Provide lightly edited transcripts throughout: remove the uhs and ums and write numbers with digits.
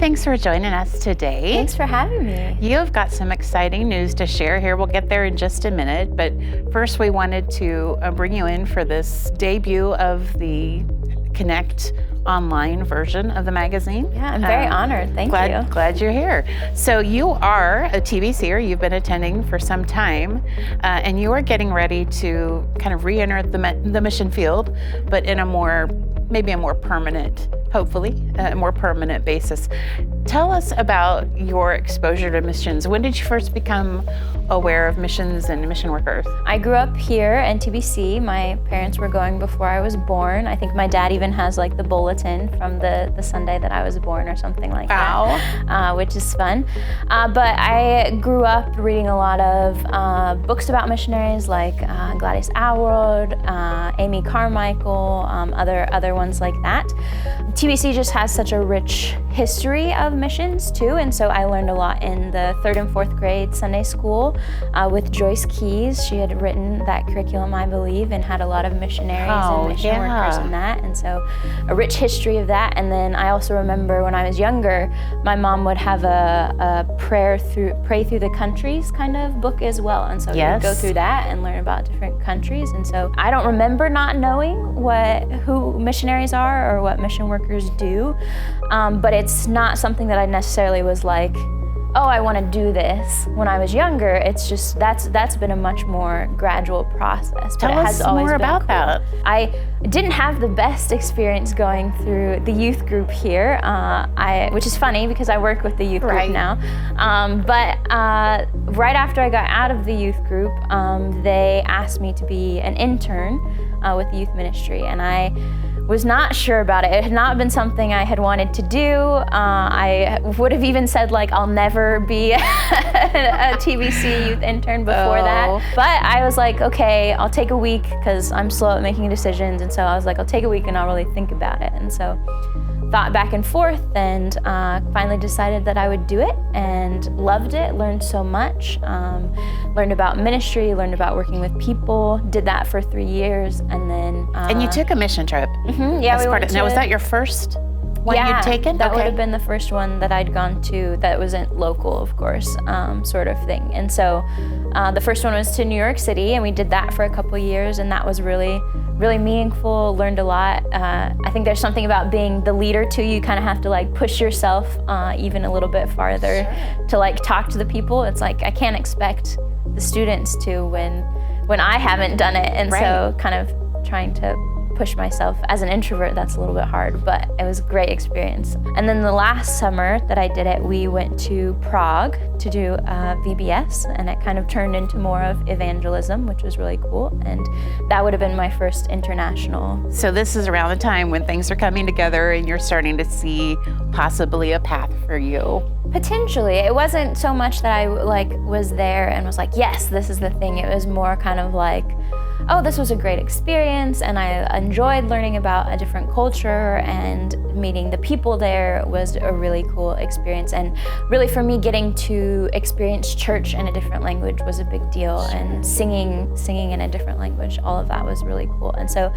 thanks for joining us today. Thanks for having me. You've got some exciting news to share here. We'll get there in just a minute, but first we wanted to bring you in for this debut of the Connect online version of the magazine. Yeah, I'm very honored. Thank you. Glad you're here. So you are a TVCer. You've been attending for some time, and you are getting ready to kind of re-enter the mission field, but in maybe a more permanent, hopefully, a more permanent basis. Tell us about your exposure to missions. When did you first become aware of missions and mission workers? I grew up here in TBC. My parents were going before I was born. I think my dad even has like the bulletin from the Sunday that I was born or something like that, which is fun. But I grew up reading a lot of books about missionaries like Gladys Alwood, Amy Carmichael, other ones like that. TBC just has such a rich history of missions too, and so I learned a lot in the 3rd and 4th grade Sunday school with Joyce Keys. She had written that curriculum, I believe, and had a lot of missionaries and mission workers in that, and so a rich history of that. And then I also remember when I was younger, my mom would have a pray through the countries kind of book as well, and so you would go through that and learn about different countries. And so I don't remember not knowing who missionaries are or what mission workers do, but it's not something that I necessarily was like, oh, I want to do this when I was younger. It's just that's been a much more gradual process. Tell us more about that. I didn't have the best experience going through the youth group here, which is funny because I work with the youth group now. But right after I got out of the youth group, they asked me to be an intern with the youth ministry, and I was not sure about it. It had not been something I had wanted to do. I would have even said like, I'll never be a TBC youth intern before that. But I was like, okay, I'll take a week because I'm slow at making decisions. And so I was like, I'll take a week and I'll really think about it. And so thought back and forth and finally decided that I would do it and loved it, learned so much, learned about ministry, learned about working with people, did that for 3 years, and then... and you took a mission trip. Mm-hmm, yeah, Now, was that your first one you'd taken? That would have been the first one that I'd gone to that wasn't local, of course, sort of thing. And so the first one was to New York City, and we did that for a couple years, and that was really meaningful, learned a lot. I think there's something about being the leader too. You kind of have to like push yourself even a little bit farther to like talk to the people. It's like I can't expect the students to when I haven't done it. And so kind of trying to push myself as an introvert, that's a little bit hard, but it was a great experience. And then the last summer that I did it, we went to Prague to do VBS, and it kind of turned into more of evangelism, which was really cool. And that would have been my first international. So this is around the time when things are coming together and you're starting to see possibly a path for you. Potentially. It wasn't so much that I was there and was like, yes, this is the thing. It was more kind of like, oh, this was a great experience, and I enjoyed learning about a different culture, and meeting the people there was a really cool experience. And really for me, getting to experience church in a different language was a big deal, and singing in a different language, all of that was really cool. And so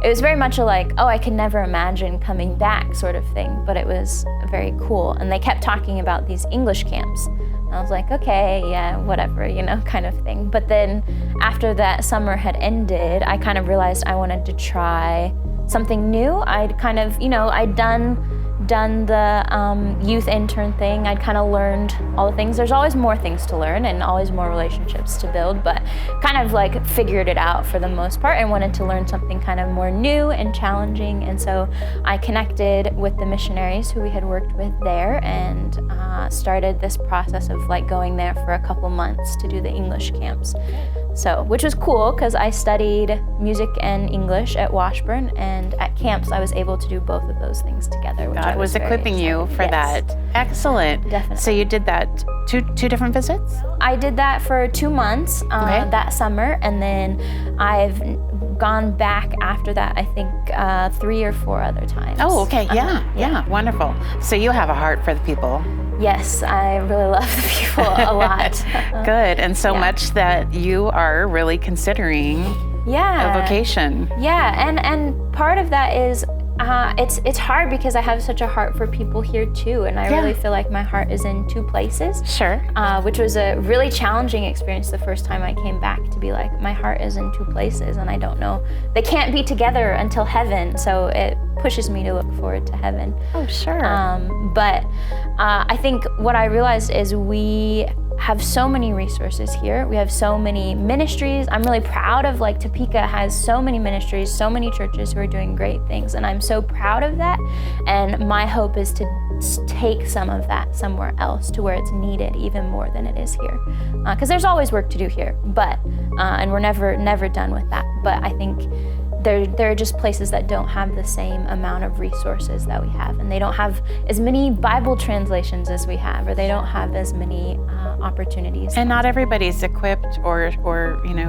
it was very much a like, oh, I could never imagine coming back sort of thing, but it was very cool. And they kept talking about these English camps. I was like, okay, yeah, whatever, kind of thing. But then after that summer had ended, I kind of realized I wanted to try something new. I'd kind of, I'd done the youth intern thing. I'd kind of learned all the things. There's always more things to learn and always more relationships to build, but kind of like figured it out for the most part and wanted to learn something kind of more new and challenging. And so I connected with the missionaries who we had worked with there and started this process of like going there for a couple months to do the English camps. So, which was cool because I studied music and English at Washburn, and at camps I was able to do both of those things together. Which God was equipping you for that. Excellent. Definitely. So you did that two different visits? I did that for 2 months that summer, and then I've gone back after that, I think 3 or 4 other times. Oh, okay. Yeah. Wonderful. So you have a heart for the people. Yes, I really love the people a lot. Good. And so much that you are really considering a vocation. Yeah, and part of that is it's hard because I have such a heart for people here too, and I really feel like my heart is in two places. Sure. Which was a really challenging experience the first time I came back, to be like, my heart is in two places and I don't know. They can't be together until heaven, so it pushes me to look forward to heaven. Oh, sure. But I think what I realized is we have so many resources here. We have so many ministries. I'm really proud of, like, Topeka has so many ministries, so many churches who are doing great things, and I'm so proud of that. And my hope is to take some of that somewhere else, to where it's needed even more than it is here. Because there's always work to do here, but and we're never done with that. But I think there are just places that don't have the same amount of resources that we have, and they don't have as many Bible translations as we have, or they don't have as many opportunities. And not everybody's equipped or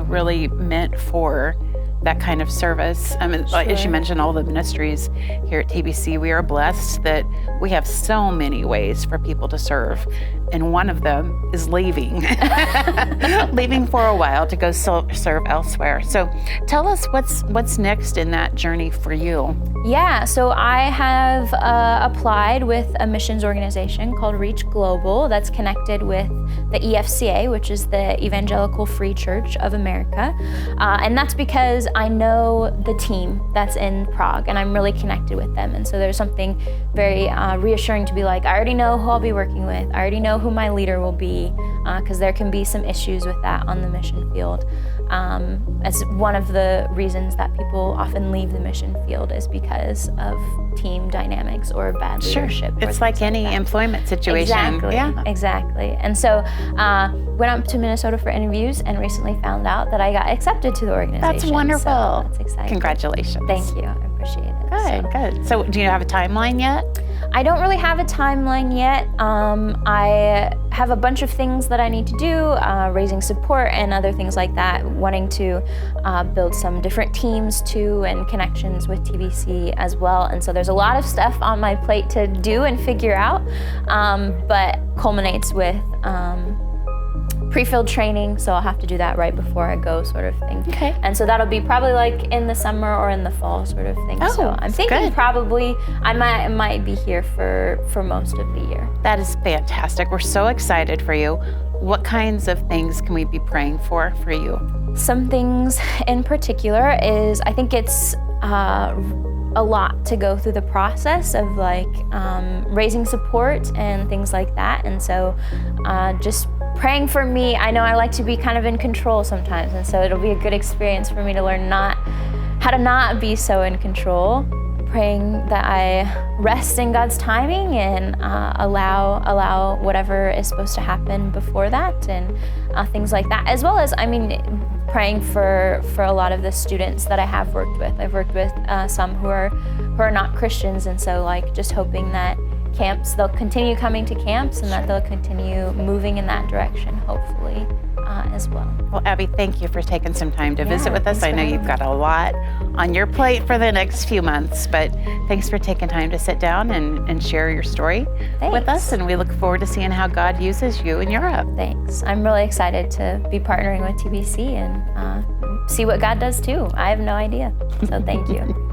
really meant for that kind of service. I mean, as you mentioned, all the ministries here at TBC, we are blessed that we have so many ways for people to serve. And one of them is leaving, leaving for a while to go serve elsewhere. So tell us what's next in that journey for you. Yeah, so I have applied with a missions organization called Reach Global that's connected with the EFCA, which is the Evangelical Free Church of America. And that's because I know the team that's in Prague, and I'm really connected with them. And so there's something very reassuring to be like, I already know who I'll be working with. I already know who my leader will be, because there can be some issues with that on the mission field. As one of the reasons that people often leave the mission field is because of team dynamics or bad leadership. It's like any employment situation. Exactly. Yeah. Exactly. And so went up to Minnesota for interviews and recently found out that I got accepted to the organization. That's wonderful. So that's exciting. Congratulations. Thank you. I appreciate it. Good. So do you have a timeline yet? I don't really have a timeline yet. I have a bunch of things that I need to do, raising support and other things like that, wanting to build some different teams too, and connections with TBC as well. And so there's a lot of stuff on my plate to do and figure out, but culminates with pre-field training, so I'll have to do that right before I go, sort of thing. Okay. And so that'll be probably like in the summer or in the fall, sort of thing. Oh, so I'm thinking good. probably I might be here for most of the year. That is fantastic. We're so excited for you. What kinds of things can we be praying for you? Some things in particular is, I think it's a lot to go through the process of like raising support and things like that. And so just praying for me. I know I like to be kind of in control sometimes, and so it'll be a good experience for me to learn how to not be so in control. Praying that I rest in God's timing and allow whatever is supposed to happen before that, and things like that. As well as, praying for a lot of the students that I have worked with. I've worked with some who are not Christians, and so like just hoping that they'll continue coming to camps, and that they'll continue moving in that direction, hopefully, as well. Well, Abby, thank you for taking some time to visit with us. I know you've got a lot on your plate for the next few months, but thanks for taking time to sit down and share your story with us, and we look forward to seeing how God uses you in Europe. Thanks. I'm really excited to be partnering with TBC and see what God does too. I have no idea, so thank you.